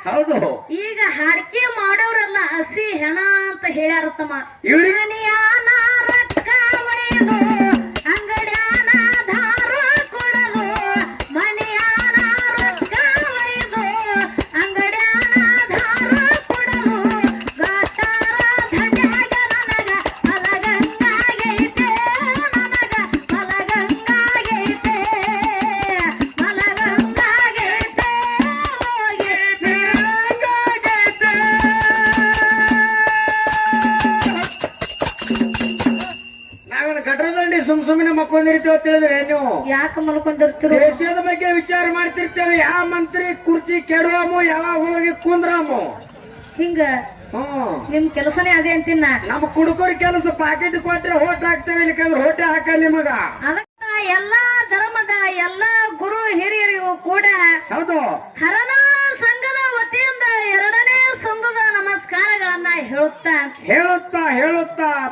ಹೌದು. ಈಗ ಹಾಡಿಕೆ ಮಾಡೋರೆಲ್ಲ ಹಸಿ ಹೆಣ ಅಂತ ಹೇಳ್ಯಾರ ತಮ್ಮ. ಮನಿಯಾನ ರೊಕ್ಕ ಒಯ್ದು ಅಂಗಡ್ಯಾನ ಧಾರ ಕೊಡಲು, ಮನಿಯಾನ ರೊಕ್ಕ ಒಯ್ದು ಅಂಗಡ್ಯಾನ ಧಾರ ಕೊಡಲು, ಗಾತಾರ ಧನ್ಯಾಗ ನನಗ ಮಲಗಂಗಾಗೈತೆ, ನನಗ ಮಲಗಂಗಾಗೈತೆ, ಮಲಗಂಗಾಗೈತೆ, ಹೋಗಿ ನಾವೇನು ಗಡ್ರದಂಡಿ ಸುಮ್ನೆ ಮಕ್ಕೊಂಡಿರ್ತೀವಿ ಅಂತ ಹೇಳಿದ್ರೆ ನೀವು ಯಾಕೆ ಮಲ್ಕೊಂಡಿರ್ತೀರು? ದೇಶದ ಬಗ್ಗೆ ವಿಚಾರ ಮಾಡ್ತಿರ್ತೇವೆ. ಯಾವ ಮಂತ್ರಿ ಕುರ್ಚಿ ಕೆಡುವಮು, ಯಾವಾಗ ಹೋಗಿ ಕುಂದ್ರಾಮು. ಹಿಂಗ ನಿಮ್ ಕೆಲಸನೇ ಅದೇ ಅಂತಿನ್ನ. ನಮ್ಮ ಕುಡುಕರ ಕೆಲಸ ಪಾಕೆಟ್ ಕೊಟ್ರೆ ಹೋಟ್ ಹಾಕ್ತೇವೆ, ಇಲ್ಲಕಂದ್ರೆ ಹೋಟೆ ಹಾಕಲ್ಲ ನಿಮಗ. ಅದಕ್ಕ ಎಲ್ಲಾ ಧರ್ಮದ ಎಲ್ಲಾ ಗುರು ಹಿರಿಯರಿಗೂ ಕೂಡ ಹೌದು ಹರನಾಳ ಸಂಘದ ವತಿಯಿಂದ 2ನೇ ಸಂಘದ ನಮಸ್ಕಾರಗಳನ್ನ ಹೇಳುತ್ತಾ ಹೇಳುತ್ತಾ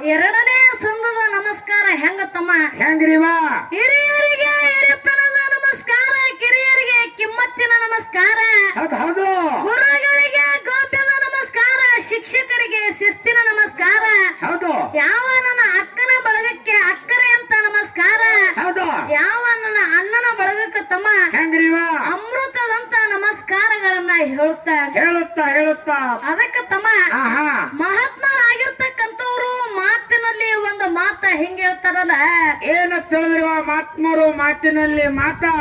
2ನೇ ಸಂಘದ ನಮಸ್ಕಾರ ಹೆಂಗ ತಮ್ಮ? ಹೆಂಗ್ರಿವಾ? ಹಿರಿಯರಿಗೆ ಹಿರಿತನದ ನಮಸ್ಕಾರ, ಕಿರಿಯರಿಗೆ ಕಿಮ್ಮತ್ತಿನ ನಮಸ್ಕಾರ, ಹೌದು ಗುರುಗಳಿಗೆ ಗೌಪ್ಯದ ನಮಸ್ಕಾರ, ಶಿಕ್ಷಕರಿಗೆ ಶಿಸ್ತಿನ ನಮಸ್ಕಾರ, ಹೌದು ಯಾವ ನನ್ನ ಅಕ್ಕನ ಬಳಗಕ್ಕೆ ಅಕ್ಕರೆ ಅಂತ ನಮಸ್ಕಾರ, ಹೌದು ಯಾವ ನನ್ನ ಅಣ್ಣನ ಬಳಗಕ್ಕೆ ತಮ್ಮ ಹೆಂಗ್ರಿವಾ? ಅಮೃತದಂತ ನಮಸ್ಕಾರಗಳನ್ನ ಹೇಳುತ್ತಾ ಅದಕ್ಕೆ ತಮ್ಮ ಮಹಾತ್ಮರಾಗಿರ್ತಕ್ಕಂಥವ್ರು ಮಾತಿನಲ್ಲಿ ಒಂದು ಮಾತ ಹೆಂಗ ಹೇಳ್ತಾರಲ್ಲ, ಏನಂತ ಹೇಳಿದ್ರಿವ ಮಹಾತ್ಮರು ಮಾತಿನಲ್ಲಿ ಮಾತಾ?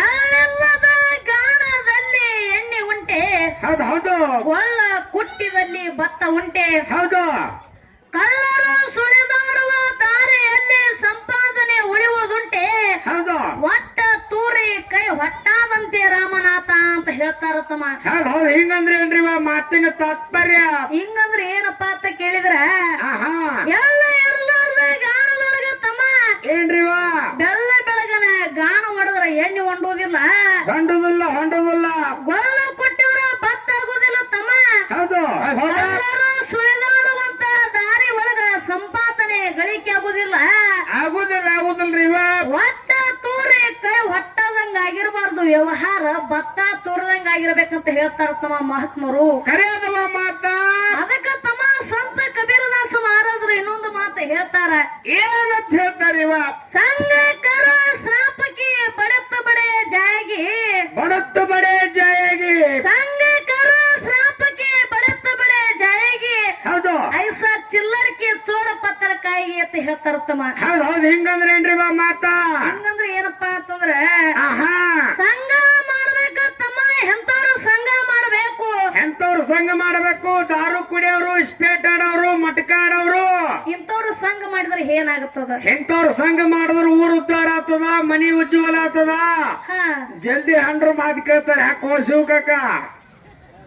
ಎಲ್ಲೆಲ್ಲದ ಗಾಣದಲ್ಲಿ ಎಣ್ಣೆ ಉಂಟೆ, ಹೌದು ಒಳ್ಳ ಕುಟ್ಟಿದಲ್ಲಿ ಭತ್ತ ಉಂಟೆ, ಹೌದು ಕಳ್ಳರು ಸುಳಿದಾಡುವ ದಾರಿಯಲ್ಲಿ ಸಂಪಾದನೆ ಉಳಿಯುವುದುಂಟೆ, ಹೌದು ಒಟ್ಟ ತೂರಿ ಕೈ ಹೊಟ್ಟಾದಂತೆ ರಾಮನಾಥ ಅಂತ ಹೇಳ್ತಾರ ತಮ್ಮ. ಹೌದು ಹಿಂಗಂದ್ರೆ ಏನ್ರಿವ ಮಾತಿನ ತಾತ್ಪರ್ಯ? ಹಿಂಗಂದ್ರೆ ಏನಪ್ಪಾ ಅಂತ ಕೇಳಿದ್ರ, ಎಲ್ಲ ಇರ್ಲಾರ್ದ ಗಾಣದೊಳಗ ತಮ್ಮ ಏನ್ರಿವ? ಬೆಳಗನ ಗಾಣ ಹೊಡೆದ್ರ ಎಣ್ಣೆ ಹೊಂಡುವುದಿಲ್ಲ, ಹೊಂಡುದಿಲ್ಲ ಗೊಳ್ಳ ಕೊಟ್ಟಿದ್ರ ಭತ್ತ ಆಗುದಿಲ್ಲ ತಮ್ಮ. ಹೌದು ಎಲ್ಲರೂ ಸುಳಿದಾಡುವಂತ ದಾರಿ ಒಳಗ ಸಂಪಾದನೆ ಗಳಿಕೆ ಆಗುದಿಲ್ಲ, ಆಗುದಿಲ್ರಿ ಇವ. ಒಟ್ಟ ತೂರಿ ಕೈ ಹೊಟ್ಟದಂಗ ಆಗಿರಬಾರ್ದು, ವ್ಯವಹಾರ ಭತ್ತ ತೋರದಂಗ ಆಗಿರ್ಬೇಕಂತ ಹೇಳ್ತಾರ ತಮ್ಮ ಮಹಾತ್ಮರು. ಕರೆಯದವ ಮಾತ? ಅದಕ್ಕ ತಮ್ಮ ಸಂತ ಕಬೀರದಾಸ ಮಹಾರಾಜರು ಇನ್ನೊಂದು ಮಾತು ಹೇಳ್ತಾರ. ಏನಂತ ಹೇಳ್ತಾರಿವ? ಸಂಘ ಕರ ಶ್ರಾಪಕಿ ಬಡತ್ತ ಬಡೆ ಜಾಯಗಿ, ಸಂಘ ಕರ ಶ್ರಾಪಕಿ ಬಡತ್ತ ಬಡೆ ಜಾಯಗಿ, ಹೌದು ಐಸ ಚಿಲ್ಲರ್ಕಿ ಚೋಡ ಪತ್ತರ ಕಾಯಿಗೆ ಅಂತ ಹೇಳ್ತಾರ ತಮ್ಮ. ಹೌದು ಹಿಂಗಂದ್ರೆ ಏನ್ರಿವ ಮಾತ? ಹಂಗಂದ್ರೆ ಏನಪ್ಪಾ ಅಂತಂದ್ರ ಸಂಘ ಮಾಡ್ಬೇಕ ತಮ್ಮ. ಎಂತವ್ರು ಸಂಘ ಮಾಡಬೇಕು? ದಾರು ಕುಡಿಯೋರು, ಸ್ಪೇಟ್ ಆಡೋರು, ಮಟಕ ಆಡೋರು, ಇಂಥವ್ರು ಸಂಘ ಮಾಡಿದ್ರೆ ಏನಾಗುತ್ತದ? ಎಂತವ್ರು ಸಂಘ ಮಾಡಿದ್ರೆ ಊರು ಉದ್ಧಾರ ಆಗ್ತದ, ಮನಿ ಉಜ್ವಲ ಆಗ್ತದ. ಜಲ್ದಿ ಹಂಡ್ರು ಮಾತು ಕೇಳ್ತಾರೆ. ಯಾಕೋ ಶಿವಕಾಕ?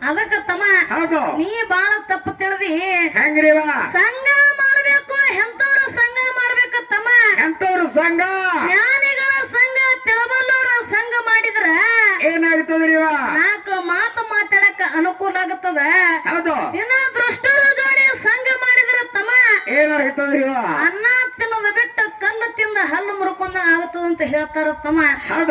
ಅದಕ್ಕ ತಮ್ಮ ಹೌದು ನೀ ಬಾಳ ತಪ್ಪು ತಿಳಿದಿ. ಹೆಂಗ್ರಿವ? ಸಂಘ ಮಾಡಬೇಕು, ಎಂತವ್ರು ಸಂಘ ಮಾಡ್ಬೇಕು ತಮ್ಮ. ಎಂತವ್ರು ಸಂಘ? ಜ್ಞಾನಿಗಳ ಸಂಘ, ತಿಳಬಲ್ಲವರ ಸಂಘ ಮಾಡಿದ್ರ ಏನಾಗ್ತದ್ರಿವ? 4 ಮಾತು ಮಾತಾಡಕ ಅನುಕೂಲ ಆಗುತ್ತದ. ಹೌದು ಇನ್ನು ದುಷ್ಟರ ಜೋಡಿ ಸಂಘ ಮಾಡಿದ್ರ ತಮ್ಮ ಏನಾಗ್ತದ್ರಿವ? ಅನ್ನ ತಿನ್ನೋದು ಬಿಟ್ಟು ಕಲ್ಲು ತಿಂದ ಹಲ್ಲು ಮುರ್ಕೊಂಡ ಆಗುತ್ತದಂತ ಹೇಳ್ತಾರ ತಮ್ಮ.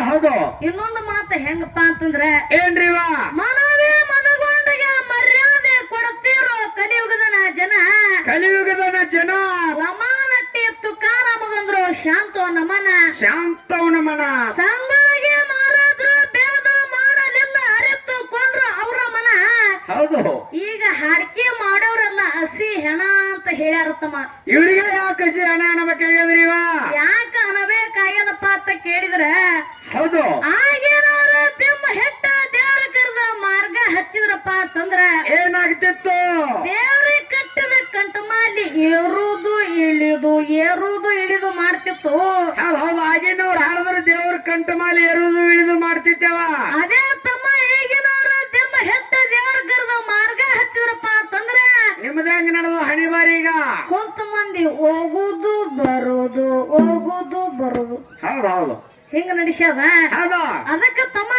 ಹೌದು ಇನ್ನೊಂದು ಮಾತು ಹೆಂಗಪ್ಪ ಅಂತಂದ್ರೆ ಏನ್ರಿವ? ಮನವೇ ಮನಗೊಂಡಿಗೆ ಮರ್ಯಾದೆ ಕೊಡುತ್ತೀರೋ ಕಲಿಯುಗದ ಜನ ಲಮಾನಟ್ಟಿ ತುಕಾರಾಮಗಂದ್ರು ಶಾಂತವ ನಮನ ಸಂಗಳಿಗೆ ಮಾರಾದ್ರು ಭೇದ ಮಾಡಲಿಲ್ಲ, ಅರಿತುಕೊಂಡ್ರು ಅವರ ಮನ. ಹೌದು ಈಗ ಹಾಡಿಕೆ ಮಾಡೋರೆಲ್ಲ ಹಸಿ ಹೆಣ ಅಂತ ಹೇಳ್ಯಾರ ತಮ್ಮ. ಇವರಿಗೆ ಯಾಕೆ ಹಸಿ ಹೆಣ ಅನ್ನಬೇಕಾಗ್ಯದ್ರಿವ? ಯಾಕ ಅನ್ನಬೇಕಾಗ್ಯದಪ್ಪ ಅಂತ ಕೇಳಿದ್ರ, ಹೌದು ಆಗೇನವ್ರ ತಿಮ್ಮ ಹೆಟ್ಟ ದೇವ್ರ ಕರೆದ ಮಾರ್ಗ ಹಚ್ಚಿದ್ರಪ್ಪ ಅಂತಂದ್ರ ಏನಾಗ್ತಿತ್ತು? ದೇವ್ರ ಕಟ್ಟಿದ ಕಂಠಮಾಲಿ ಏರುವುದು ಇಳಿದು ಮಾಡ್ತಿತ್ತು. ಹೌದು ಆಗಿನವ್ರು ಹಾಡಿದ್ರೆ ದೇವ್ರ ಕಂಠಮಾಲಿ ಏರುವುದು ಇಳಿದು ಮಾಡ್ತಿದ್ದೇವ. ಅದೇ ತಮ್ಮ ಈಗಿನವ್ರ ತಿಮ್ಮ ಹೆಟ್ಟ ದೇವ್ರ ಕರೆದ ಮಾರ್ಗ ಹಚ್ಚಿದ್ರಪ್ಪ ಅಂತಂದ್ರ ನಿಮ್ದ ಹೆಂಗ ನಡೆದು ಹಣಿ ಬಾರೀಗ? ಕೊಂತ ಮಂದಿ ಹೋಗುದು ಬರೋದು ಹೌದು ಹಿಂಗ ನಡೆಸ್ಯಾದ. ಹೌದು ಅದಕ್ಕ ತಮ್ಮ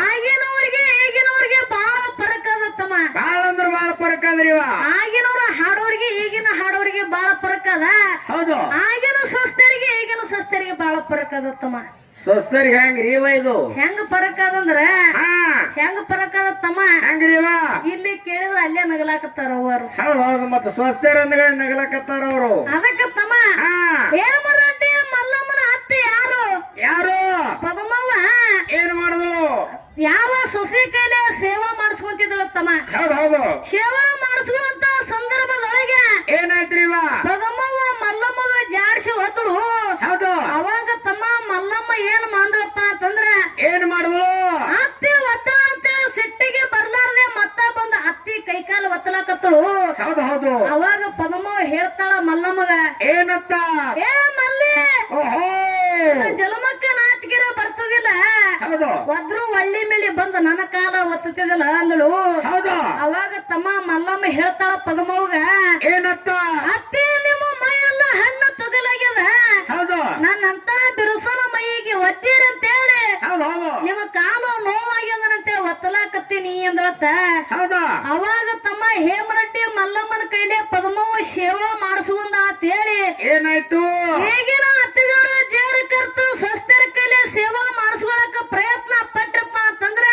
ಆಗಿನವ್ರಿಗೆ ಈಗಿನವ್ರಿಗೆ ಬಾಳ ಫರಕ್ ಅದ ತಮ್ಮ. ಬಾಳ ಅಂದ್ರ ಬಾಳ ಫರಕ್ ಅದ್ರಿವ. ಆಗಿನವ್ರ ಹಾಡೋರಿಗೆ ಈಗಿನ ಹಾಡೋರಿಗೆ ಬಾಳ ಫರಕ್ ಅದ. ಹೌದು ಆಗಿನ ಸ್ವಸ್ಥರಿಗೆ ಈಗಿನ ಸ್ವಸ್ಥರಿಗೆ ಬಾಳ ಫರಕ್ ಅದ ತಮ್ಮ. ಸ್ವಸ್ಥರಿಗೆ ಹೆಂಗ್ರಿ ಇದು? ಹೆಂಗ ಫರಕ್ ಅದಂದ್ರ ಹೆಂಗ ಫರಕ್ ಅದ ತಮ್ಮ? ಹೆಂಗ್ರಿವ? ಅಲ್ಲೇ ನಗಲಾಕತ್ತಾರ ಅವರು. ಹೌದು ಮತ್ತೆ ಸ್ವಸ್ಥರಂದ್ರೆ ನಗಲಕತ್ತಾರ ಅವರು. ಅದಕ್ಕೆ ತಮ್ಮ ಹೇಮರೆಡ್ಡಿ ಮಲ್ಲಮ್ಮನ ಅತ್ತೆ ಯಾರು? ಯಾರು? ಪದ್ಮವ್ವ. ಏನ್ ಮಾಡಿದ್ರು? ಯಾವ ಸೊಸೆ ಕೈಲೇ ಸೇವಾ ಮಾಡಿಸ್ಕೊಂತಿದ್ರು ತಮ್ಮ. ಹೌದು ಸೇವಾ ಮಾಡಿಸುವಂತ ಸಂದರ್ಭದೊಳಗೆ ಏನಾಯ್ತ್ರಿ ಇವ? ಪದ್ಮವ್ವ ಮಲ್ಲಮ್ಮಗ ಜಾಡ್ಸಿ ಹೋದಳು. ಹೌದು. ಅವಾಗ ತಮ್ಮ ಮಲ್ಲಮ್ಮ ಏನ್ ಮಾಡ್ದಳಪ್ಪ ಅಂತಂದ್ರ ಏನ್ ಮಾಡಿದ್ರು? ಅತ್ತಿ ಒತ್ತ ಅಂತೇಳಿ ಸಿಟ್ಟಿಗೆ ಬರ್ಲಾರ್ದೆ ಮತ್ತ ಬಂದ ಅತ್ತಿ ಕೈಕಾಲು ಒತ್ತಲಾಕತ್ತಳು. ಹೌದು. ಅವಾಗ ಪದ್ಮವ್ವ ಹೇಳ್ತಾಳ ಮಲ್ಲಮ್ಮಗ, ಏನತ್ತ? ಏ ಮಲ್ಲಿ, ಓಹೋ ಜಲಮಕ್ಕ ನಾಚಿಕೆರ ಬರ್ತದಿಲ್ಲ, ಹೌದು. ಒದ್ರು ಒಳ್ಳಿ ಮೇಲೆ ಬಂದು ನನ್ನ ಕಾಲ ಒತ್ತದಿಲ್ಲ ಅಂದಳು. ಹೌದು. ಅವಾಗ ತಮ್ಮ ಮಲ್ಲಮ್ಮ ಹೇಳ್ತಾಳ ಪದ್ಮವ್ವಗ, ಏನತ್ತ? ಅತ್ತಿ ನಿಮ್ಮ ಮೈಯೆಲ್ಲ ಹಣ್ಣು ತೊಗಲಾಗ್ಯದ, ಹೌದು. ನನ್ನಂತ ಬಿರುಸನ ಮೈಗೆ ಒದ್ದೀರಂತೇಳಿ ಹೌದು. ನಿಮ್ಮ ಕಾಲು ನೋವಾಗ್ಯದನಂತೇಳಿ ಒತ್ತಲಾಕತ್ತೀನಿ ಅಂದ್ರತ್ತ. ಹೌದಾ? ಅವಾಗ ತಮ್ಮ ಹೇಮರೆಡ್ಡಿ ಮಲ್ಲಮ್ಮನ ಕೈಲೇ ಪದ್ಮವ್ವ ಸೇವಾ ಮಾಡಿಸುವಂದ ಅಂತೇಳಿ ಏನಾಯ್ತು? ಈಗಿನ ಅತ್ತಿದವರು ಜೇರು ಕರ್ತು ಸ್ವಸ್ಥರ ಕೈಲೇ ಸೇವಾ ಮಾಡಿಸ್ಕೊಳಕ ಪ್ರಯತ್ನ ಪಟ್ರಪ್ಪ ಅಂತಂದ್ರ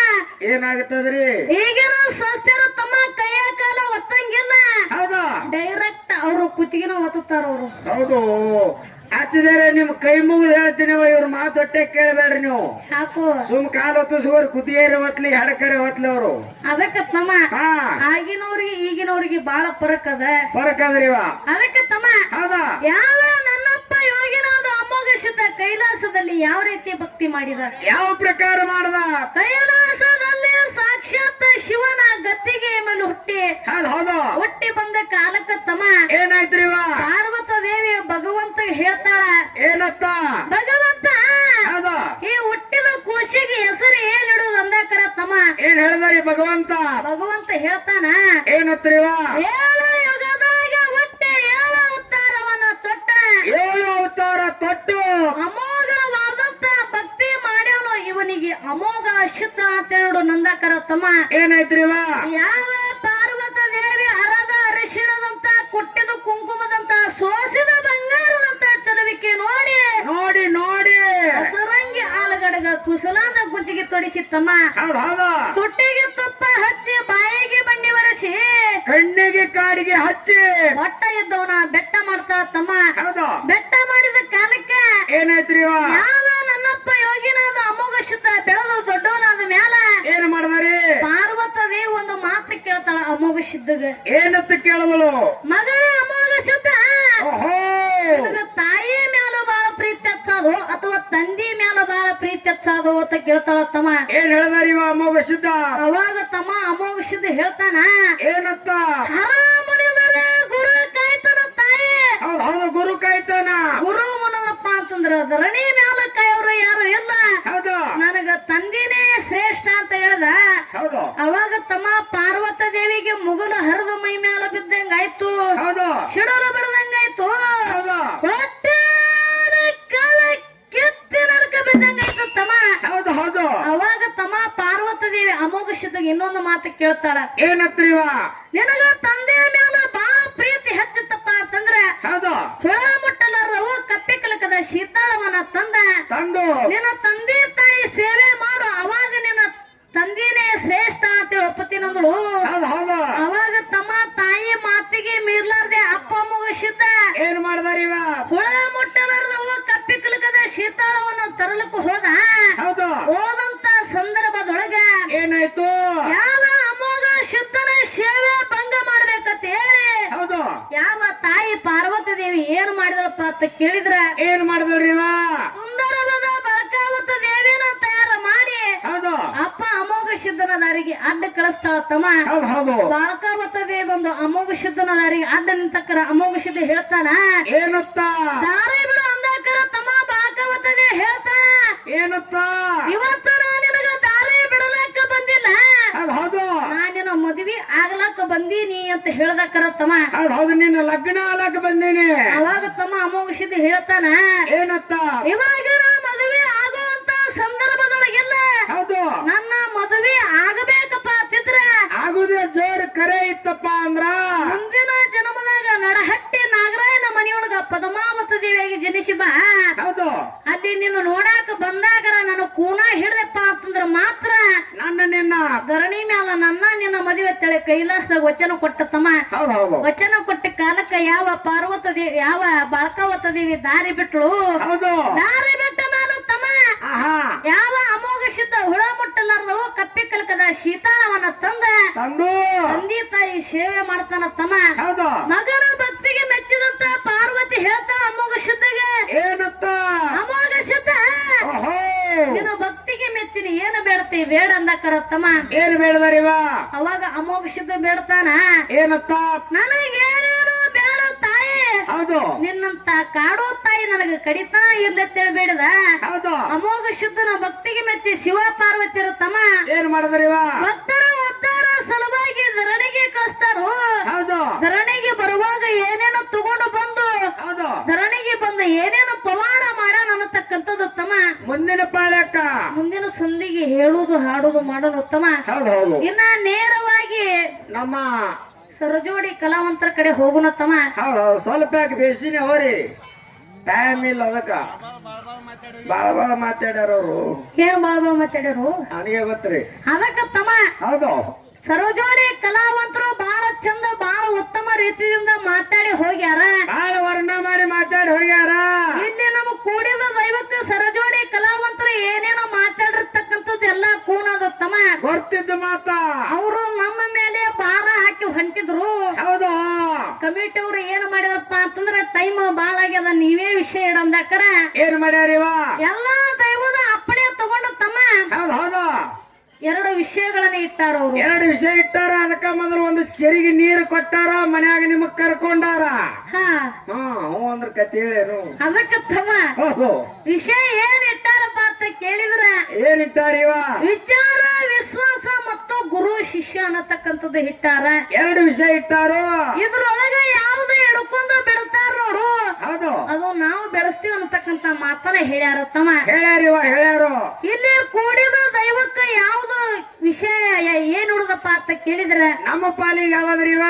ಏನಾಗುತ್ತದ್ರಿ? ಈಗಿನ ಸ್ವಸ್ಥರ ತಮ್ಮ ಕೈಯ ಕಾಲ ಒತ್ತಂಗಿಲ್ಲ, ಹೌದಾ? ಡೈರೆಕ್ಟ್ ಅವರು ಕುತ್ತಿಗೆನ ಒತ್ತುತ್ತಾರ ಅವರು. ಹೌದು. ಹತ್ತಿದಾರೆ ನಿಮ್ ಕೈ ಮುಗಿದು ಹೇಳ್ತೀನಿ, ಇವ್ರ ಮಾತೊಟ್ಟೆ ಕೇಳಬೇಡ್ರಿ ನೀವು. ಸಾಕು ಸುಮ್ ಕಾಲು ಹೊತ್ತಿಸುವರು, ಕುತ್ತಿಗೆರೆ ಹೊತ್ಲಿ ಹಡಕರೆ ಹೊತ್ಲಿ ಅವರು. ಅದಕ್ಕೆ ತಮ್ಮ ಹಾ ಆಗಿನವ್ರಿಗೆ ಈಗಿನವ್ರಿಗೆ ಬಾಳ ಫರಕ್ ಅದ. ಫರಕ್ ಅಂದ್ರಿ ಇವ. ಅದಕ್ಕೆ ತಮ್ಮ ಹೌದಾ? ಯಾವ ನನ್ನಪ್ಪ ಯೋಗಿನಾದ ಅಮೋಘ ಸಿದ್ಧ ಕೈಲಾಸದಲ್ಲಿ ಯಾವ ರೀತಿ ಭಕ್ತಿ ಮಾಡಿದ? ಯಾವ ಪ್ರಕಾರ ಮಾಡದ? ಕೈಲಾಸದಲ್ಲಿ ಸಾಕ್ಷಾತ್ ಶಿವನ ಗದ್ದಿಗೆ ಮೇಲೆ ಹೌದು. ಹುಟ್ಟಿ ಬಂದ ಕಾಲಕ್ಕ ತಮ್ಮ ಏನಾಯ್ತ್ರಿ ಇವ? ಪಾರ್ವತ ದೇವಿ ಭಗವಂತ ಹೇಳ್ತಾಳ, ಏನತ್ತ? ಭಗವಂತ ಹೌದು. ಈ ಹುಟ್ಟಿದ ಕೂಸಿಗೆ ಹೆಸರು ಏನಿಡುವುದು ಅಂದಾಕರ ತಮ್ಮ. ಏನ್ ಹೇಳ್ದಾರಿ ಭಗವಂತ? ಭಗವಂತ ಹೇಳ್ತಾನ, ಏನತ್ರಿ ಇವ? 7 ಯುಗದಾಗ ಹುಟ್ಟಿ 7 ಅವತಾರವನ್ನ ತೊಟ್ಟ 7 ಅವತಾರ ತೊಟ್ಟು ಅಮೋಘವಾದಂತ ಭಕ್ತಿ ಮಾಡ್ಯವನು, ಇವನಿಗೆ ಅಮೋಘ ಅಶುದ್ಧ ಅಂತ ಹೇಳು ನಂದಾಕರ ತಮ್ಮ. ಏನಾಯ್ತ್ರಿ ಇವ? ಯಾವ ಪಾರ್ವತ ದೇವಿ ಅರದ ಅರಿಶಿಣದಂತ ಕುಟ್ಟಿದ ಕುಂಕುಮದಂತ ಸೋಸಿದ ಬಂಗಾರದಂತ ಚಲವಿಕೆ ನೋಡಿ ನೋಡಿ ನೋಡಿ ಹಸರಂಗಿ ಆಲಗಡಗ ಕುಸಲಾದ ಗುಜ್ಜಿಗೆ ತೊಡಿಸಿ ತಮ್ಮ. ಹೌದು. ತುಟ್ಟಿಗೆ ತುಪ್ಪ ಹಚ್ಚಿ ಬಾಯಿಗೆ ಬಣ್ಣಿ ಬರೆಸಿ ಕಣ್ಣಿಗೆ ಕಾಡಿಗೆ ಹಚ್ಚಿ ಒಟ್ಟ ಇದ್ದವನ ಬೆಟ್ಟ ಮಾಡ್ತಾಳ ತಮ್ಮ. ಹೌದು. ಬೆಟ್ಟ ಮಾಡಿದ ಕಾಲಕ್ಕೆ ಏನಾಯ್ತ್ರಿ ಇವ? ಯಾವ ನನ್ನಪ್ಪ ಯೋಗಿನಾದ ಅಮೋಘ ಶುದ್ಧ ಬೆಳೆದು ದೊಡ್ಡವನಾದ ಮ್ಯಾಲ ಏನ್ ಮಾಡಿದಾರಿ? ಪಾರ್ವತ ದೇವಿ ಒಂದು ಮಾತು ಕೇಳ್ತಾಳ ಅಮೋಘ ಶುದ್ಧಗ. ಏನತ್ತ ಕೇಳದಳು? ಮಗಳ ಅಮೋಘ ಶುದ್ಧ, ಓಹೋ ತಾಯಿ ಮ್ಯಾಲ ಬಾಳ ಪ್ರೀತಿ ಹಚ್ಚೋದು ಅಥವಾ ತಂದಿ ಮ್ಯಾಲ ಬಾಳ ಪ್ರೀತಿ ಹಚ್ಚೋದು ಅಂತ ಕೇಳ್ತಾಳ ತಮ್ಮ. ಏನ್ ಹೇಳ್ದಾರಿ ಇವ ಅಮೋಘ ಸಿದ್ಧ? ಅವಾಗ ತಮ್ಮ ಅಮೋಘ ಶುದ್ಧ ಹೇಳ್ತಾನ, ಏನತ್ತ? ಹರ ಮುನಿದರೆ ಗುರು ಕಾಯ್ತಾನ ತಾಯಿ. ಹೌದು. ಗುರು ಕಾಯ್ತಾನ. ಗುರು ಮುನಪ್ಪ ಅಂತಂದ್ರ ಧರಣಿ ಮ್ಯಾಲ ಕಾಯೋರು ಯಾರು ಇಲ್ಲ, ಹೌದು. ನನಗ ತಂದಿನೇ ಶ್ರೇಷ್ಠ ಅಂತ ಹೇಳ್ದ. ಹೌದು. ಅವಾಗ ತಮ್ಮ ಪಾರ್ವತ ದೇವಿಗೆ ಮುಗುಲು ಹರಿದು ಮೈ ಮ್ಯಾಲ ಬಿದ್ದಂಗಾಯ್ತು, ಹೌದು. ಶಿಡಲು ಬಿಡದಂಗಾಯ್ತು, ಹೌದು. ಕಾಲ ಕೆತ್ತಿ ನರಕ ಬಿದ್ದಂಗಾಯ್ತು ತಮ್ಮ. ಹೌದು. ಅವಾಗ ತಮ್ಮ ಪಾರ್ವತ ದೇವಿ ಅಮೋಘ ಶುದ್ಧಗ ಇನ್ನೊಂದು ಮಾತು ಕೇಳ್ತಾಳ, ಏನತ್ರಿ ಇವ? ನಿನಗ ತಂದೆಯ ಮ್ಯಾಲ ಬಾಳ ಪ್ರೀತಿ ಹೆಚ್ಚಿತ್ತಪ್ಪ ಅಂತಂದ್ರ ಹೌದು. ಹೊಳ ಮುಟ್ಟಲಾರದವು ಕಪ್ಪಿ ಕಲಕದ ಶೀತಾಳವನ್ನ ತಂದು ನಿನ್ನ ತಂದೆ ತಾಯಿ ಸೇವೆ ಮಾಡು, ಅವಾಗ ನಿನ್ನ ತಂದಿನೇ ಶ್ರೇಷ್ಠ ಅಂತ ಒಪ್ಪತ್ತಿನಂದಳು. ಹೌದು. ಅವಾಗ ತಮ್ಮ ತಾಯಿ ಮಾತಿಗೆ ಮೀರ್ಲಾರ್ದೆ ಅಪ್ಪ ಮುಗಿಸಿದ್ದ ಏನ್ ಮಾಡ್ದಾರಿ ಇವ? ಹುಳ ಮುಟ್ಟಲಾರದವು ಕಪ್ಪಿ ಕಲಕದ ಶೀತಾಳವನ್ನು ತರಲಕ್ಕೂ ಹೋದ. ಹೌದು. ಹೋದಂತ ಸಂದರ್ಭದೊಳಗ ಏನಾಯ್ತು? ಯಾವ ಅಮೋಘ ಶುದ್ಧನ ಸೇವೆ ಭಂಗ ಮಾಡ್ಬೇಕಂತ ಹೇಳಿ ಹೌದು. ಯಾವ ತಾಯಿ ಪಾರ್ವತಿ ದೇವಿ ಏನ್ ಮಾಡಿದಳಪ್ಪ ಅಂತ ಕೇಳಿದ್ರ, ಏನ್ ಮಾಡಿದ್ರಿ ಇವ? ಸುಂದರವಾದ ಬಳಕಾವತ ದೇವಿನ ತಯಾರ ಮಾಡಿ ಹೌದು. ಅಪ್ಪ ಅಮೋಘ ಶುದ್ಧನ ದಾರಿಗೆ ಅಡ್ಡ ಕಳಿಸ್ತಾಳ ತಮ್ಮ. ಹೌದು. ಬಳಕಾವತ ದೇವಿ ಬಂದು ಅಮೋಘ ಶುದ್ಧನ ದಾರಿಗೆ ಅಡ್ಡ ನಿಂತಕ್ಕರ ಅಮೋಘ ಶುದ್ಧ ಹೇಳ್ತಾನ, ಏನತ್ತ? ದಾರಿ ಬಿಡು ಅಂದಾಕರ ತಮ್ಮ ಬಳಕಾವತ ದೇವಿ ಹೇಳ್ತಾನ, ಏನತ್ತ? ಇವತ್ತು ನಿನಗ ದಾರಿ ಬಿಡಲಕ್ಕ ಬಂದಿಲ್ಲ, ಹೌದು. ನಾನಿನ ಮದುವೆ ಆಗ್ಲಕ್ಕ ಬಂದೀನಿ ಅಂತ ಹೇಳ್ದಕ್ಕರ ತಮ್ಮ. ಹೌದು. ನಿನ್ನ ಲಗ್ನ ಆಲಕ್ ಬಂದೀನಿ. ಅವಾಗ ತಮ್ಮ ಅಮೋಘ ಶುದ್ಧ ಹೇಳ್ತಾನ, ಏನತ್ತ? ಇವಾಗ ನಾ ಮದುವೆ ಆಗುವಂತ ಸಂದರ್ಭದೊಳಗೆಲ್ಲ ಹೌದು. ನನ್ನ ಮದುವೆ ಆಗಬೇಕಪ್ಪ ಅಂತಿದ್ರ ಆಗುದೇ ಜೋರ್ ಕರೆ ಇತ್ತಪ್ಪ ಅಂದ್ರ ಮುಂದಿನ ಜನ್ಮದಾಗ ನಡಹಟ್ಟಿ ನಾಗರಾಯನ ಮನೆಯೊಳಗ ಪದ್ಮಾವತ ದೇವಿಯಾಗಿ ಜನಿಸಿ ಬಾ. ಹೌದು. ಅಲ್ಲಿ ನೀನು ನೋಡಾಕ ಬಂದಾಗ ನಾನು ಕೂನ ಹಿಡ್ದಪ್ಪ ಅಂತಂದ್ರ ಮಾತ್ರ ನನ್ನ ನಿನ್ನ ಧರಣಿ ಮ್ಯಾಲ ನನ್ನ ನಿನ್ನ ಮದುವೆ ತಳಿ ಕೈಲಾಸದಾಗ ವಚನ ಕೊಟ್ಟ ತಮ್ಮ. ಹೌದು ವಚನ ಕೊಟ್ಟ ಕಾಲಕ್ಕ ಯಾವ ಪಾರ್ವತ ದೇವಿ ಯಾವ ಬಾಳಕಾವತ ದೇವಿ ದಾರಿ ಬಿಟ್ಳು. ಹೌದು ದಾರಿ ಬಿಟ್ಟ ಮೇಲೆ ತಮ್ಮ ಯಾವ ಅಮೋಘ ಸಿದ್ಧ ಹುಳ ಮುಟ್ಟಲಾರ್ದವು ಕಪ್ಪಿ ಕಲ್ಕದ ಶೀತಾಳವನ್ನ ತಂದು ತಂದೆ ತಾಯಿ ಸೇವೆ ಮಾಡ್ತಾನ ತಮ್ಮ. ಹೌದು ಮಗನ ಭಕ್ತಿಗೆ ಮೆಚ್ಚಿದಂತ ಪಾರ್ವತಿ ಹೇಳ್ತಾಳ ಅಮೋಘ ಸಿದ್ಧಗೆ, ಏನತ್ತ ಅಮೋಘ ಸಿದ್ಧ ನಿನ್ನ ಭಕ್ತಿಗೆ ಮೆಚ್ಚಿನಿ ಏನು ಬೇಡತಿ ಬೇಡ ಅಂದಕರ ತಮ್ಮ. ಏನ್ ಬೇಡದರಿವ? ಅವಾಗ ಅಮೋಘ ಸಿದ್ಧ ಬೇಡ್ತಾನ, ಏನತ್ತ? ನನಗೇನೇನು ಬೇಡ ತಾಯಿ, ಹೌದು ನಿನ್ನಂತ ಕಾಡೋ ತಾಯಿ ನನಗೆ ಕಡಿತಾ ಇರ್ಲತ್ತೇಳಿ ಬೇಡದ. ಹೌದು ಅಮೋಘ ಸಿದ್ಧನ ಭಕ್ತಿಗೆ ಮೆಚ್ಚಿ ಶಿವ ಪಾರ್ವತಿ ತಮ್ಮ ಏನ್ ಮಾಡದರಿವ? ಭಕ್ತರ ಉದ್ಧಾರ ಸಲುವಾಗಿ ಧರಣಿಗೆ ಕಳಿಸ್ತಾರೋ. ಹೌದು ಧರಣಿಗೆ ಬರುವಾಗ ಏನೇನೋ ತಗೊಂಡು ಬಂದು ಹೌದು ಧರಣಿಗೆ ಬಂದ ಏನೇನೋ ಪವಾಡ ಮಾಡೋಣ ಅನ್ನತಕ್ಕಂಥದ್ದು ತಮ್ಮ. ಮುಂದಿನ ಪಾಳ್ಯಕ್ಕ ಮುಂದಿನ ಸಂಧಿಗೆ ಹೇಳುದು ಹಾಡುದು ಮಾಡೋಣ ಉತ್ತಮ. ಹೌದು ಹೌದು ಇನ್ನ ನೇರವಾಗಿ ನಮ್ಮ ಸರಜೋಡಿ ಕಲಾವಂತರ ಕಡೆ ಹೋಗುಣ ತಮ್ಮ. ಹೌದು ಸ್ವಲ್ಪ ಬೇಸಿನೇ ಹೋರಿ, ಟೈಮ್ ಇಲ್ಲ ಅದಕ್ಕ. ಬಾಳ ಮಾತಾಡ್ಯಾರ ಅವರು. ಏನ್ ಬಾಳ ಮಾತಾಡ್ಯಾರು ನನಗೆ ಗೊತ್ತ್ರಿ. ಅದಕ್ಕ ತಮ್ಮ ಹೌದು ಸರೋಜೋಡಿ ಕಲಾವಂತರು ಬಹಳ ಚಂದ ಬಹಳ ಉತ್ತಮ ರೀತಿಯಿಂದ ಮಾತಾಡಿ ಹೋಗ್ಯಾರ, ಬಾಳ ವರ್ಣ ಮಾಡಿ ಮಾತಾಡಿ ಹೋಗ್ಯಾರ. ಇಲ್ಲಿ ನಮ್ಮ ಕೂಡಿದ ದೈವಕ್ಕೆ ಸರಜೋಡಿ ಕಲಾವಂತರು ಏನೇನೋ ಮಾತಾಡಿರ್ತಕ್ಕಂಥದ್ದು ಎಲ್ಲಾ ಕೂನದ ತಮ್ಮ. ಗೊತ್ತಿದ್ದ ಮಾತ ಅವರು ನಮ್ಮ ಮೇಲೆ ಭಾರ ಹಾಕಿ ಹೊಂಟಿದ್ರು. ಹೌದು ಕಮಿಟಿ ಅವ್ರು ಏನ್ ಮಾಡಿದ್ರಪ್ಪ ಅಂತಂದ್ರ ಟೈಮ್ ಬಾಳ ಆಗ್ಯದ, ನೀವೇ ವಿಷಯ ಇಡಂದಾಕರ ಏನ್ ಮಾಡ್ಯಾರಿವ? ಎಲ್ಲಾ ದೈವದ ಅಪ್ಪಣೆ ತಗೊಂಡು ತಮ್ಮ ಹೌದು ಹೌದು ಎರಡು ವಿಷಯಗಳನ್ನ ಇಟ್ಟಾರ ಅವರು. ಎರಡು ವಿಷಯ ಇಟ್ಟಾರ. ಅದಕ್ಕ ಮೊದಲು ಒಂದು ಚೆರಿಗೆ ನೀರು ಕೊಟ್ಟಾರ, ಮನ್ಯಾಗ ನಿಮಗ್ ಕರ್ಕೊಂಡಾರ. ಹ್ಞೂ ಅಂದ್ರ ಕತೆ ಹೇಳೇನು? ಅದಕ್ಕ ತಮ್ಮ ಹೌದು ವಿಷಯ ಏನ್ ಇಟ್ಟಾರಪ್ಪ ಅಂತ ಕೇಳಿದ್ರ ಏನ್ ಇಟ್ಟಾರಿವ? ವಿಚಾರ ವಿಶ್ವಾಸ ಮತ್ತು ಗುರು ಶಿಷ್ಯ ಅನ್ನತಕ್ಕಂಥದ್ದು ಇಟ್ಟಾರ. ಎರಡು ವಿಷಯ ಇಟ್ಟಾರು. ಇದ್ರೊಳಗ ಯಾವ್ದು ಹಿಡ್ಕೊಂಡ ಬಿಡ್ತಾರ ನೋಡು, ಹೌದು ಅದು ನಾವು ಬೆಳೆಸ್ತೀವಿ ಅನ್ನತಕ್ಕಂತ ಮಾತನ್ನ ಹೇಳ್ಯಾರ ತಮ್ಮ. ಹೇಳ್ಯಾರಿವ ಹೇಳ್ಯಾರು. ಇಲ್ಲಿ ಕೂಡಿದ ದೈವಕ್ಕ ಯಾವ್ದು ವಿಷಯ ಏನ್ ಹುಡುಗಪ್ಪ ಅಂತ ಕೇಳಿದ್ರೆ ನಮ್ಮ ಪಾಲಿಗೆ ಯಾವ್ದ್ರಿವ?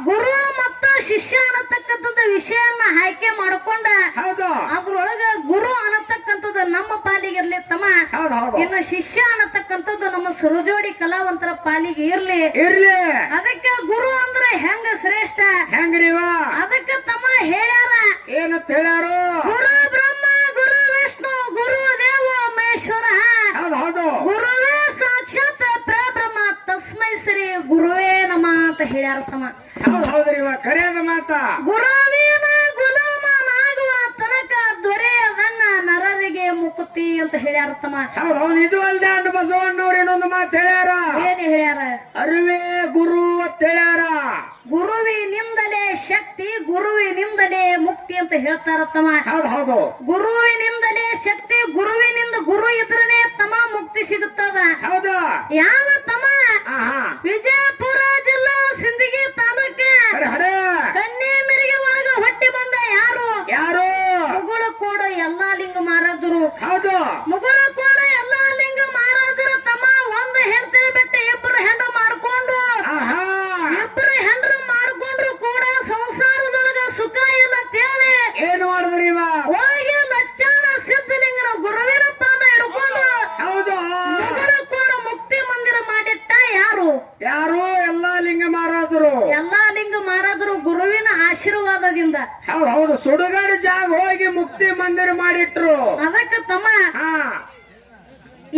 ಗುರು ಮತ್ತು ಶಿಷ್ಯ ಅನ್ನತಕ್ಕಂಥದ್ದು ವಿಷಯನ್ನ ಆಯ್ಕೆ ಮಾಡ್ಕೊಂಡ ಹೌದು ಅದ್ರೊಳಗ ಗುರು ಅನ್ನತಕ್ಕಂಥದ್ದು ನಮ್ಮ ಪಾಲಿಗೆ ಇರ್ಲಿ ತಮ್ಮ. ಹೌದು ಹೌದು ಇನ್ನು ಶಿಷ್ಯ ಅನ್ನತಕ್ಕಂಥದ್ದು ನಮ್ಮ ಸುರಜೋಡಿ ಕಲಾವಂತರ ಪಾಲಿಗೆ ಇರ್ಲಿ. ಅದಕ್ಕೆ ಗುರು ಅಂದ್ರೆ ಹೆಂಗ ಶ್ರೇಷ್ಠ ಹೆಂಗ್ರಿವ? ಅದಕ್ಕೆ ತಮ್ಮ ಹೇಳ್ಯಾರ, ಏನಂತ ಹೇಳ್ಯಾರು? ಗುರು ಬ್ರಹ್ಮ ಗುರು ವಿಷ್ಣು ಗುರು ದೇವ ಮಹೇಶ್ವರ, ಹೌದು ಹೌದು ಗುರುವೇ ಸಾಕ್ಷಾತ್ ಪರಬ್ರಹ್ಮ ತಸ್ಮೈ ಶ್ರೀ ಗುರುವೇ ನಮ ಅಂತ ಹೇಳ್ಯಾರ ತಮ್ಮ. ಹೌದು ಹೌದ್ರಿವ ಕರೆಯದ ಮಾತ. ಗುರುವಿನ ಗುಲಾಮನಾಗುವ ತನಕ ದೊರೆಯದನ್ನ ನರರಿಗೆ ಮುಕುತಿ ಅಂತ ಹೇಳ್ಯಾರ ತಮ್ಮ. ಹೌದು ಹೌದು ಇದು ಅಲ್ದೆ ಅಂಡ್ ಬಸವಣ್ಣವ್ರು ಇನ್ನೊಂದು ಮಾತು ಹೇಳ್ಯಾರ. ಏನ್ ಹೇಳ್ಯಾರ? ಅರಿವೇ ಗುರು ಅಂತ ಹೇಳ್ಯಾರ. ಗುರುವಿನಿಂದಲೇ ಶಕ್ತಿ ಗುರುವಿನಿಂದಲೇ ಮುಕ್ತಿ ಅಂತ ಹೇಳ್ತಾರ ತಮ್ಮ. ಹೌದು ಹೌದು ಗುರುವಿನಿಂದಲೇ ಶಕ್ತಿ ಗುರುವಿನಿಂದ ಗುರು ಇದ್ರನೇ ತಮ್ಮ ಮುಕ್ತಿ ಸಿಗುತ್ತದ. ಹೌದು ಯಾವ ತಮ್ಮ? ವಿಜಯಪುರ ಜಿಲ್ಲಾ ಸಿಂದಗಿ ತಾಲೂಕೆ ಕನ್ನೇಮಿರಿಗೆ ಒಳಗ ಹೊಟ್ಟಿ ಬಂದ ಯಾರು? ಯಾರು? ಮುಗುಳು ಕೂಡ ಎಲ್ಲಾ ಲಿಂಗ ಮಹಾರಾಜರು. ಹೌದು ಮುಗುಳು ಕೂಡ ಎಲ್ಲಾ ಲಿಂಗ ಮಹಾರಾಜರು ತಮ್ಮ ಒಂದು ಹೆಣ್ತಿನ ಬಿಟ್ಟ ಇಬ್ಬರು ಹೆಣ್ಣು ಮಾಡ್ಕೊಂಡು ಇಬ್ಬರು ಹೆಣ್ಣು ಮಾಡ್ಕೊಂಡ್ರು ಕೂಡ ಸಂಸಾರದೊಳಗ ಸುಖ ಇಲ್ಲ ಅಂತೇಳಿ ಏನು ಮಾಡಿದ್ರಿವ? ಹೋಗಿ ಲಚ್ಚಾನ ಸಿದ್ಧಲಿಂಗನ ಗುರುವಿನ ಪಾದ ಹಿಡ್ಕೊಂಡು ಹೌದು ಮುಗುಳು ಕೂಡ ಮುಕ್ತಿ ಮಂದಿರ ಮಾಡಿಟ್ಟ ಯಾರು? ಯಾರು? ಎಲ್ಲಾ ಲಿಂಗ ಮಹಾರಾಜರು. ಎಲ್ಲಾ ಲಿಂಗ ಮಹಾರಾಜರು ಗುರುವಿನ ಆಶೀರ್ವಾದದಿಂದ. ಹೌದು ಹೌದು ಸುಡುಗಾಡು ಜಾಗ ಹೋಗಿ ಮುಕ್ತಿ ಮಂದಿರ ಮಾಡಿಟ್ರು. ಅದಕ್ಕೆ ತಮ್ಮ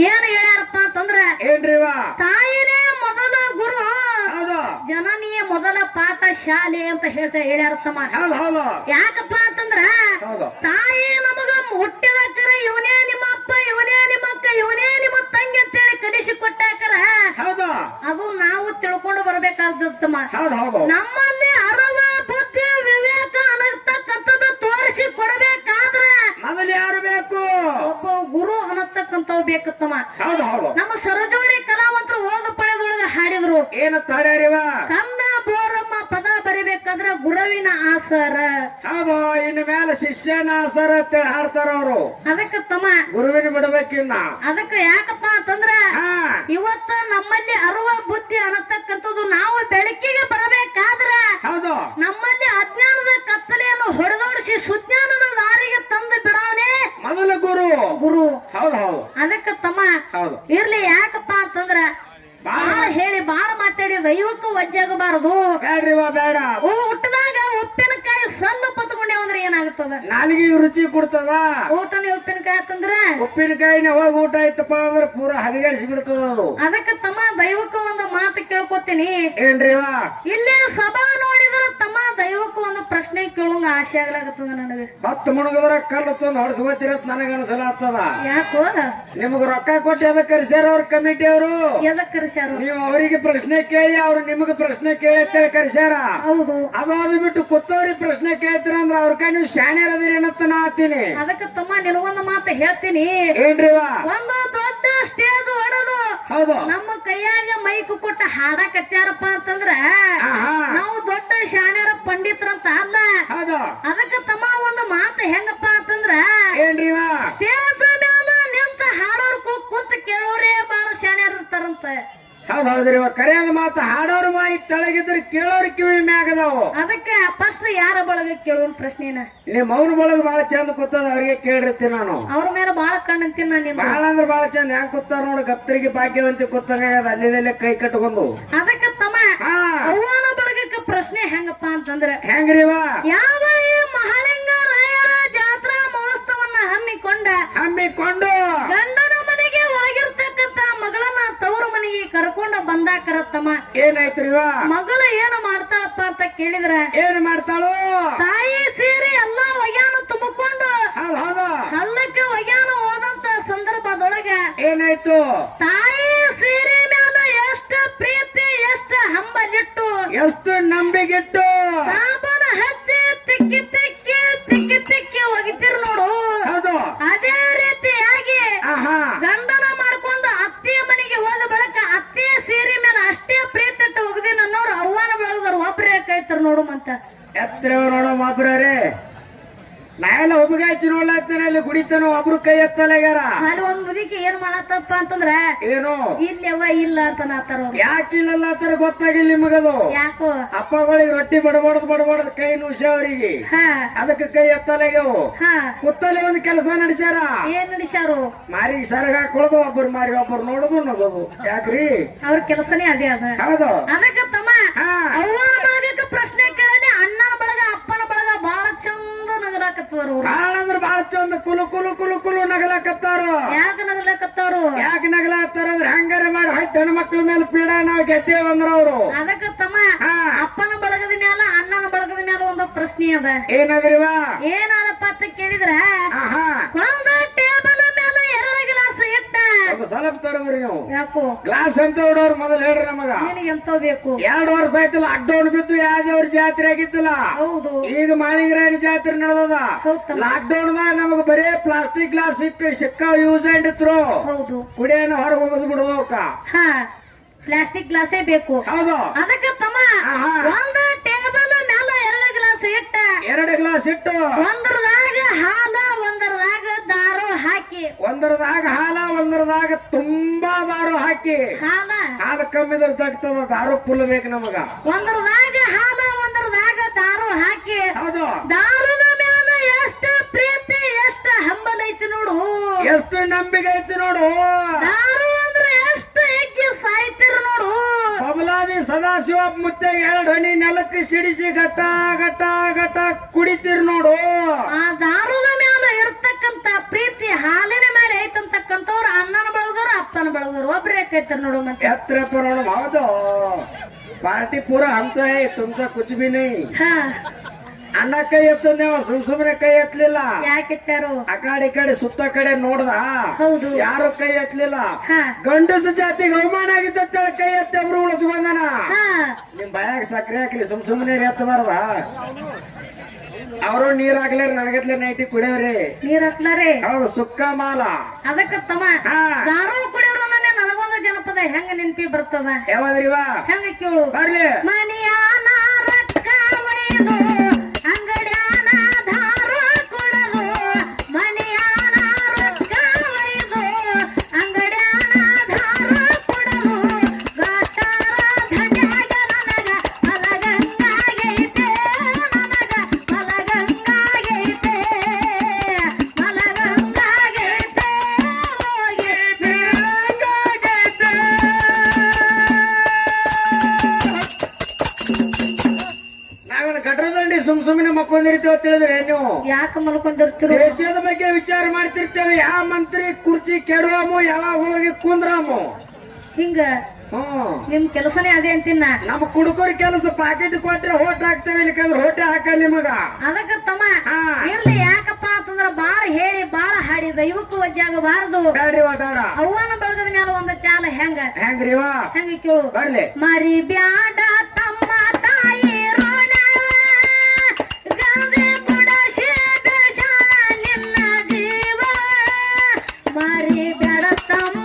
ಏನ್ ಹೇಳ್ಯಾರಪ್ಪ ಅಂತಂದ್ರ ಏನ್ರಿವ? ತಾಯಿನೇ ಮೊದಲ ಗುರು, ಹೌದು ಜನನಿಯೇ ಮೊದಲ ಪಾಠ ಶಾಲೆ ಅಂತ ಹೇಳ್ಯಾರ ತಮ್ಮ. ಹೌದು ಹೌದು ಯಾಕಪ್ಪ ಅಂತಂದ್ರ ಹೌದು ತಾಯಿ ನಮಗ ಹುಟ್ಟಿದಾಕರ ಇವನೇ ನಿಮ್ಮ ಅಪ್ಪ ಇವನೇ ನಿಮ್ಮ ಅಕ್ಕ ಇವನೇ ನಿಮ್ಮ ತಂಗಿ ಅಂತೇಳಿ ಕಲಿಸಿ ಕೊಟ್ಟಾಕರ ಹೌದು ಅದು ನಾವು ತಿಳ್ಕೊಂಡು ಬರ್ಬೇಕಾಗ್ತದ ತಮ್ಮ. ಹೌದು ಹೌದು ನಮ್ಮಲ್ಲಿ ಅರವ ಬುದ್ಧಿ ವಿವೇಕ ಅನ್ನತಕ್ಕಂಥದ್ದು ತೋರಿಸಿ ಕೊಡಬೇಕಾದ್ರ ಮೊದಲು ಯಾರು ಬೇಕು? ಒಬ್ಬ ಗುರು ಅನ್ನತಕ್ಕಂಥವ್ ಬೇಕು ತಮ್ಮ. ಹೌದು ಹೌದು ನಮ್ಮ ಸರಜೋಡಿ ಕಲಾವಂತರು ಓದ ಪಳೆದೊಳಗ ಹಾಡಿದ್ರು. ಏನಂತ ಹಾಡ್ಯಾರಿವ? ಕಂದ ಬೋರಮ್ಮ ಪದ ಬರಿಬೇಕಾದ್ರ ಗುರುವಿನ ಆಸರ. ಹೌದು ಇನ್ನು ಮೇಲೆ ಶಿಷ್ಯನ ಆಸರ ಅಂತ ಹಾಡ್ತಾರ ಅವರು. ಅದಕ್ಕೆ ತಮ್ಮ ಗುರುವಿನ ಬಿಡ್ಬೇಕಿನ್ನ. ಅದಕ್ಕೆ ಯಾಕಪ್ಪ ಅಂತಂದ್ರ ಇವತ್ತ ನಮ್ಮಲ್ಲಿ ಅರುವ ಬುದ್ಧಿ ಅನ್ನತಕ್ಕಂಥದ್ದು ನಾವು ಬೆಳಕಿಗೆ ಬರಬೇಕಾದ್ರ ಹೌದು ನಮ್ಮಲ್ಲಿ ಅಜ್ಞಾನದ ಕತ್ತಲೆಯನ್ನು ಹೊಡೆದೋಡಿಸಿ ಸುಜ್ಞಾನದ ದಾರಿಗೆ ತಂದು ಬಿಡವನೇ ಮೊದಲ ಗುರು. ಗುರು. ಹೌದು ಹೌದು ಅದಕ್ಕೆ ತಮ್ಮ ಹೌದು ಇರ್ಲಿ. ಯಾಕಪ್ಪ ಅಂತಂದ್ರ ದೈವಕ್ಕೂ ವಜ್ಜಾಗಬಾರದು. ಬೇಡ್ರಿವಾ ಬೇಡ. ಹುಟ್ಟದಾಗ ಉಪ್ಪಿನಕಾಯಿ ಸ್ವಲ್ಪ ಹೊತ್ಕೊಂಡೇವ ಅಂದ್ರೆ ಏನಾಗುತ್ತದ? ನಾಲಿಗೆ ರುಚಿ ಕೊಡ್ತದ. ಊಟನೇ ಉಪ್ಪಿನಕಾಯಿ ಆತಂದ್ರ ಉಪ್ಪಿನಕಾಯಿನ ಹೋಗಿ ಊಟ ಆಯ್ತಪ್ಪ ಅಂದ್ರೆ ಪೂರ ಹದಿಗೆಡಿಸಿ ಬಿಡ್ತದ ಅದು. ಅದಕ್ಕೆ ತಮ್ಮ ದೈವಕ್ಕೂ ಒಂದು ಮಾತು ಕೇಳ್ಕೊತೀನಿ. ಏನ್ರಿವಾ? ಇಲ್ಲಿ ಸಭಾ ನೋಡಿದ್ರ ತಮ್ಮ ದೈವಕ್ಕೂ ಒಂದು ಪ್ರಶ್ನೆ ಕೇಳುವಂಗ ಆಸೆ ಆಗ್ಲಾಗತ್ತದ ನನಗೆ. 10 ಮುಣಗದ್ರ ಕಲ್ಲು ತಂದು ಹೊಡ್ಸ್ಕೊತಿರತ್ ನನಗ ಅನ್ಸಲ ಆಗ್ತದ. ಯಾಕೋ? ನಿಮಗ ರೊಕ್ಕ ಕೊಟ್ಟು ಎದಕ್ ಕರ್ಸ್ಯಾರ ಅವ್ರ ಕಮಿಟಿ ಅವರು? ಎದಕ್ ಕರ್ಸ್ಯಾರು? ನೀವು ಅವರಿಗೆ ಪ್ರಶ್ನೆ ಕೇಳಿ ಅವ್ರು ನಿಮಗ ಪ್ರಶ್ನೆ ಕೇಳಿ ಕರ್ಸ್ಯಾರ. ಹೌದು. ಅದು ಬಿಟ್ಟು ಕೂತವ್ರಿಗೆ ಪ್ರಶ್ನೆ ಕೇಳ್ತೀರ ಅಂದ್ರ ಅವ್ರ ಕೈ ನೀವು ಶಾಣ್ಯರ್ ಅದಿರಿ ಏನಂತ ನಾ ಆತೀನಿ. ಅದಕ್ಕೆ ತಮ್ಮ ನಿನಗೊಂದು ಮಾತು ಹೇಳ್ತೀನಿ. ಏನ್ರಿವಾ? ಒಂದು ದೊಡ್ಡ ಸ್ಟೇಜ್ ಹೊಡೆದು ಹೌದು ನಮ್ಮ ಕೈಯಾಗ ಮೈಕ್ ಕೊಟ್ಟ ಹಾಡಕ್ ಹಚ್ಚಾರಪ್ಪ ಅಂತಂದ್ರ ನಾವು ದೊಡ್ಡ ಶಾಣ್ಯರ ಪಂಡಿತರಂತ ಅಲ್ಲ. ಹೌದು. ಅದಕ್ಕೆ ತಮ್ಮ ಒಂದು ಮಾತು ಹೆಂಗಪ್ಪ ಅಂತಂದ್ರ ಏನ್ರಿವಾ? ಸ್ಟೇಜ್ ಮೇಲೆ ನಿಂತ ಹಾಡೋರ್ ಕೂತ್ ಕೇಳೋರೇ ಬಹಳ ಶಾಣ್ಯರ ಇರ್ತಾರಂತ. ಹೌದ್ರಿ. ಕರೆಯದ ಮಾತು ಹಾಡೋರ್ ಮಾಯಿ ತಳಗಿದ್ರೆ ಕೇಳೋರ್ ಕಿವಿ ಮ್ಯಾಗದಾವು. ಅದಕ್ಕೆ ಫಸ್ಟ್ ಯಾರ ಬಳಗ ಕೇಳೋನ್ ಪ್ರಶ್ನೆನ ನಿಮ್ ಮೌನ ಬಳಗ ಬಹಳ ಚಂದ ಕೂತದ, ಅವ್ರಿಗೆ ಕೇಳಿರ್ತೀನಿ ನಾನು. ಅವ್ರ ಮೇಲೆ ಬಹಳ ಕಣ್ಣಂತೀನಿ ನಾನು. ಬಹಳ ಅಂದ್ರೆ ಬಹಳ ಚಂದ ಹೆಂಗ್ ಕೂತಾರ ನೋಡು, ಗತ್ತರಿಗೆ ಭಾಗ್ಯವಂತಿ ಕೂತಾಗ ಅಲ್ಲಿದಲ್ಲೇ ಕೈ ಕಟ್ಕೊಂಡು. ಅದಕ್ಕೆ ತಮ್ಮ ಅವ್ವನ ಬಳಗಕ್ಕೆ ಪ್ರಶ್ನೆ ಹೆಂಗಪ್ಪ ಅಂತಂದ್ರೆ ಹೆಂಗ್ರಿವಾ? ಯಾವ ಈ ಮಹಾಲಿಂಗ ರಾಯರ ಜಾತ್ರಾ ಮಹೋತ್ಸವನ್ನ ಹಮ್ಮಿಕೊಂಡು ಗಂಡನ ಮನೆಗೆ ಹೋಗಿರ್ತಕ್ಕಂತ ಮಗಳನ್ನ ತವರು ಮನೆಗೆ ಕರ್ಕೊಂಡ ಬಂದಾಕರ ತಮ್ಮ. ಏನಾಯ್ತ್ರಿವಾ? ಮಗಳು ಏನು ಮಾಡ್ತಾಳಪ್ಪ ಅಂತ ಕೇಳಿದ್ರ ಏನ್ ಮಾಡ್ತಾಳು? ತಾಯಿ ಸೀರೆ ಎಲ್ಲಾ ಒಗ್ಯಾನ ತುಂಬಿಕೊಂಡು ಹೌದು ಹಲ್ಲಕ್ಕೆ ಒಗ್ಯಾನ ಹೋದಂತ ಸಂದರ್ಭದೊಳಗ ಏನಾಯ್ತು? ತಾಯಿ ಸೀರೆ ಮೇಲೆ ಎಷ್ಟು ಪ್ರೀತಿ ಎಷ್ಟು ಹಂಬಲಿಟ್ಟು ಎಷ್ಟು ನಂಬಿಗಿಟ್ಟು ಸಾಬನ ಹಚ್ಚಿ ತಿಕ್ಕಿ ತಿಕ್ಕಿ ತಿಕ್ಕಿ ತಿಕ್ಕಿ ಒಗಿತಿರ್ ನೋಡು. ಹೌದು. ಅದೇ ರೀತಿಯಾಗಿ ಗಂಡನ ಮಾಡ್ಕೊಂಡು ಅತ್ತೆಯ ಮನೆಗೆ ಹೋದ ಬಳಿಕ ಅತ್ತೆಯ ಸೀರೆ ಮೇಲೆ ಅಷ್ಟೇ ಪ್ರೀತಿ ಇಟ್ಟು ಒಗದಿನ ಅನ್ನೋರು ಅವ್ವನ ಬೆಳಗದವ್ರು ಒಬ್ಬರೇ ಕೈತಾರ ನೋಡು ಮಂತ. ಎತ್ತರ ನೋಡೋ ಒಬ್ರೇ ನಾ ಎಲ್ಲ ಒಬ್ಬಗ ಹಚ್ಚಿ ನೋಡ್ಲಾಗ್ತಾನೆ, ಅಲ್ಲಿ ಕುಡಿತಾನ ಒಬ್ರು ಕೈ ಎತ್ತಲಾಗ್ಯಾರ. ಅಲ್ಲಿ ಒಂದ್ ಮುದಿಕೆ ಏನ್ ಮಾಡತ್ತಪ್ಪ ಅಂತಂದ್ರ ಏನು ಇಲ್ಲವ ಇಲ್ಲ ಅಂತ ನಾತಾರ. ಯಾಕಿಲ್ಲ ಆತರ ಗೊತ್ತಾಗಿಲ್ಲ ನಿಮಗದು. ಯಾಕೋ? ಅಪ್ಪಗಳಿಗೆ ರೊಟ್ಟಿ ಬಡಬಡದ್ ಕೈ ನುಷ ಅವ್ರಿಗೆ, ಅದಕ್ಕೆ ಕೈ ಎತ್ತಲಾಗ್ಯಾವು. ಕುತ್ತಲ್ಲಿ ಒಂದು ಕೆಲಸ ನಡೆಸ್ಯಾರ. ಏನ್ ನಡೆಸ್ಯಾರು? ಮಾರಿಗೆ ಸರಗ ಹಾಕೊಳ್ಳೋದು, ಒಬ್ಬರು ಮಾರಿ ಒಬ್ಬರು ನೋಡೋದು ನಗೋದು. ಯಾಕ್ರಿ? ಅವ್ರ ಕೆಲಸನೇ ಅದೇ ಅದ. ಹೌದು. ಅದಕ್ಕೆ ತಮ್ಮ ಅವ್ವನ ಬಳಗಕ್ಕೆ ಪ್ರಶ್ನೆ ಕೇಳಿದೆ. ಅಣ್ಣನ ಬಳಗ ಅಪ್ಪನ ಬಳಗ ಬಹಳ ಚಂದ ನಗಲಾಕತ್ತವರು. ಬಾಳ ಅಂದ್ರ ಬಾಳ ಚಂದ ಕುಲು ಕುಲು ಕುಲು ಕುಲು ನಗಲಾಕತ್ತಾರು. ಯಾಕೆ ನಗಲಾಕತ್ತಾರು? ಯಾಕೆ ನಗಲಾಕತ್ತಾರ ಅಂದ್ರೆ ಹಂಗಾರೆ ಮಾಡಿ ಹೋಯ್ತು ಹೆಣ್ಣು ಮಕ್ಕಳ ಮೇಲೆ ಪೀಡ ನಾವು ಗೆದ್ದೇವಂದ್ರ ಅವರು. ಅದಕ್ಕೆ ತಮ್ಮ ಅಪ್ಪನ ಬಳಗದ ಮ್ಯಾಲ ಅಣ್ಣನ ಬಳಗದ ಮ್ಯಾಲ ಒಂದು ಪ್ರಶ್ನೆ ಅದ. ಏನದ್ರಿವಾ? ಏನಾದಪ್ಪ ಅಂತ ಕೇಳಿದ್ರ ಒಂದು ಟೇಬಲ್ ಮೇಲೆ 2 ಗ್ಲಾಸ್ ಇಟ್ಟ. ಸ್ವಲ್ಪ ತರವ್ರಿ ನೀವು. ಯಾಕೋ? ಗ್ಲಾಸ್ ಅಂತ ಹೊಡೋರು ಮೊದಲು ಹೇಳ್ರಿ ನಮಗ. ನಿನಗೆ ಎಂತ ಬೇಕು? 2 ವರ್ಷ ಆಯ್ತು ಲಾಕ್ಡೌನ್ ಬಿದ್ದು ಯಾವ್ದೇವ್ರ ಜಾತ್ರೆ ಆಗಿದ್ದಿಲ್ಲ. ಹೌದು. ಈಗ ಮಾಳಿಂಗರಾಯನ ಜಾತ್ರೆ ನಡೆದದ. ಲಾಕ್ಡೌನ್ ದಾಗ ನಮಗ ಬರೇ ಪ್ಲಾಸ್ಟಿಕ್ ಗ್ಲಾಸ್ ಸಿಕ್ಕ ಯೂಸ್ ಅಂಡ್ ಥ್ರೋ. ಹೌದು. ಕುಡಿಯನ್ನ ಹೊರಗೆ ಹೋಗೋದು ಬಿಡೋಕ. ಪ್ಲಾಸ್ಟಿಕ್ ಗ್ಲಾಸೇ ಬೇಕು. ಹೌದು. ಅದಕ್ಕೆ ತಮ್ಮ ಒಂದು ಟೇಬಲ್ ಮೇಲೆ 2 ಗ್ಲಾಸ್ ಇಟ್ಟ. 2 ಗ್ಲಾಸ್ ಇಟ್ಟು ಒಂದರದಾಗ ಹಾಲ ಒಂದರದಾಗ ದಾರು ಹಾಕಿ. ಒಂದರದಾಗ ಹಾಲ ಒಂದರದಾಗ ತುಂಬಾ ದಾರು ಹಾಕಿ. ಹಾಲು ಕಮ್ಮಿದ್ರೆ ತಗ್ತದ, ದಾರು ಫುಲ್ ಬೇಕು ನಮಗ. ಒಂದರದಾಗ ಹಾಲ ಒಂದರದಾಗ ದಾರು ಹಾಕಿ. ಹೌದು. ದಾರುದ ಮೇಲೆ ಎಷ್ಟು ಪ್ರೀತಿ ಎಷ್ಟು ಹಂಬಲ ಐತಿ ನೋಡು, ಎಷ್ಟು ನಂಬಿಕೆ ಐತಿ ನೋಡು. ದಾರು ಅಂದ್ರೆ ಎಷ್ಟು ಎಗ್ಗಿ ಸಾಯ್ತಿರ ನೋಡು. ಬಬಲಾದಿ ಸದಾಶಿವ ಮುತ್ತೆ 2 ಹನಿ ನೆಲಕ್ಕೆ ಸಿಡಿಸಿ ಗಟ್ಟ ಗಟ್ಟ ಗಟ್ಟ ಕುಡಿತೀರ್ ನೋಡು. ಆ ದಾರುದ ಮೇಲೆ ಇರ್ತಕ್ಕಂತ ಪ್ರೀತಿ ಹಾಲಿನ ಮೇಲೆ ಐತಂತಕ್ಕಂಥವ್ರು ಅಣ್ಣನ ಬಳಗದವ್ರು ಅಪ್ಪನ ಬಳಗದವ್ರು ಒಬ್ಬರೇ ಕೈತಾರ ನೋಡು. ಮತ್ತೆ ಎತ್ತರ ನೋಡು. ಹೌದು. पार्टी पूरा हमचा है, तुमचा कुछ भी नहीं. ಅಣ್ಣ ಕೈ ಎತ್ತಂದೆ ಸುಮ್ನೆ ಕೈ ಎತ್ತಲಿಲ್ಲ. ಯಾಕೆತ್ತಾರು? ಆ ಕಡೆ ಈ ಕಡೆ ಸುತ್ತ ಕಡೆ ನೋಡ್ದ. ಹೌದು. ಯಾರು ಕೈ ಎತ್ತಲಿಲ್ಲ. ಗಂಡಸ ಜಾತಿಗೆ ಅವಮಾನ ಆಗಿದ್ದ ಕೈ ಎತ್ತಿ ಒಬ್ರು ಉಳಿಸ್ಕೊಂಡನ. ನಿಮ್ ಬಾಯಾಗ ಸಕ್ಕರೆ ಹಾಕ್ಲಿ, ಸುಮ್ನೆ ಎತ್ತಬಾರ್ದ. ಅವರು ನೀರ್ ಹಾಕ್ಲಾರ ನನಗತ್ಲೆ ನೈಟಿ ಕುಡಿಯವ್ರಿ. ನೀರ್ ಹಾಕ್ಲಾರೆ. ಹೌದು. ಸುಕ್ಕ ಮಾಲ. ಅದಕ್ಕ ತಮ್ಮ ದಾರು ಕುಡಿಯೋರು ನನಗೊಂದು ಜನಪದ ಹೆಂಗ ನೆನಪಿ ಬರ್ತದ. ಯಾವಾದ್ರಿವಾ? ಹೆಂಗ ಕೇಳು ಬರ್ಲಿ. ಮನಿಯಾನ ರೊಕ್ಕ ಒಯ್ದು ಅಂಗಡ್ಯಾನ ದಾರು ಕುಡದು, ಮನಿಯಾನ ರೊಕ್ಕ ಒಯ್ದು ಅಂಗಡ್ಯಾನ ದಾರು ಕುಡದು, ಗಟ್ಟಾರ ಧನ್ಯಾಗ ನನಗ ಮಲಗಂಗಾಗೈತೆ, ನನಗ ಮಲಗಂಗಾಗೈತೆ, ಮಲಗಂಗಾಗೈತೆ, ಹೋಗಿ ಸುಮ್ಮನೆ ಮಕ್ಕೊಂಡಿರ್ತೇವೆ ತಿಳಿದ್ರೆ ನೀವು ಯಾಕ ಮಲ್ಕೊಂಡಿರ್ತಿರು? ದೇಶದ ಬಗ್ಗೆ ವಿಚಾರ ಮಾಡ್ತಿರ್ತೇವೆ. ಯಾವ ಮಂತ್ರಿ ಕುರ್ಚಿ ಕೆಡುವಮು, ಯಾವಾಗ ಹೋಗಿ ಕುಂದ್ರಾಮು. ಹಿಂಗ ನಿಮ್ ಕೆಲಸನೇ ಅದೇ ಅಂತಿನ್ನ. ನಮ್ಮ ಕುಡುಕರ ಕೆಲಸ ಪಾಕೆಟ್ ಕೊಟ್ರೆ ಹೋಟ್ ಹಾಕ್ತೇವೆ, ಇಲ್ಲಿಕಂದ್ರೆ ಹೋಟೆ ಹಾಕ ನಿಮಗ. ಅದಕ್ಕ ತಮ್ಮ ಇರ್ಲಿ. ಯಾಕಪ್ಪ ಅಂತಂದ್ರ ಬಾಳ ಹೇಳಿ ಬಾಳ ಹಾಡಿ ದೈವಕ್ಕೂ ವಜ್ಜಾಗಬಾರದು. ಅವ್ವನ ಬೆಳಗದ ಮ್ಯಾಲ ಒಂದ ಚಾಲ ಹೆಂಗ್ರಿವ ಹೆಂಗ ಕೇಳು. ಬರ್ಲಿ. ಮರಿ ಬ್ಯಾಡ ತಮ್ಮ ತಾಯಿ ರೋಣ ಗಂಗೆ ಕೊಡಶೆ ಬೆಳಸಾಳ ನಿನ್ನ ಜೀವ. ಮರಿ ಬ್ಯಾಡ ತಮ್ಮ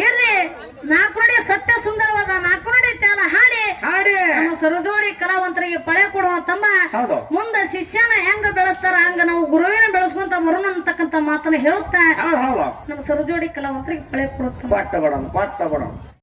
ಇರ್ಲಿ. ನಾಲ್ಕು ನುಡಿ ಸತ್ಯ ಸುಂದರವಾದ ನಾಲ್ಕು ನುಡಿ ಚಾಲ ಹಾಡಿ ನಮ್ಮ ಸರದೋಡಿ ಕಲಾವಂತರಿಗೆ ಪಳೆ ಕೊಡುವ ತಮ್ಮ. ಮುಂದ ಶಿಷ್ಯನ ಹೆಂಗ ಬೆಳೆಸ್ತಾರ ಹಂಗ ನಾವು ಗುರುವಿನ ಬೆಳೆಸ್ಕೊಂತ ಬರೋಣ ಅಂತಕ್ಕಂತ ಮಾತನ್ನ ಹೇಳುತ್ತಾ ನಮ್ಮ ಸರದೋಡಿ ಕಲಾವಂತರಿಗೆ ಪಳೆ ಕೊಡುತ್ತ.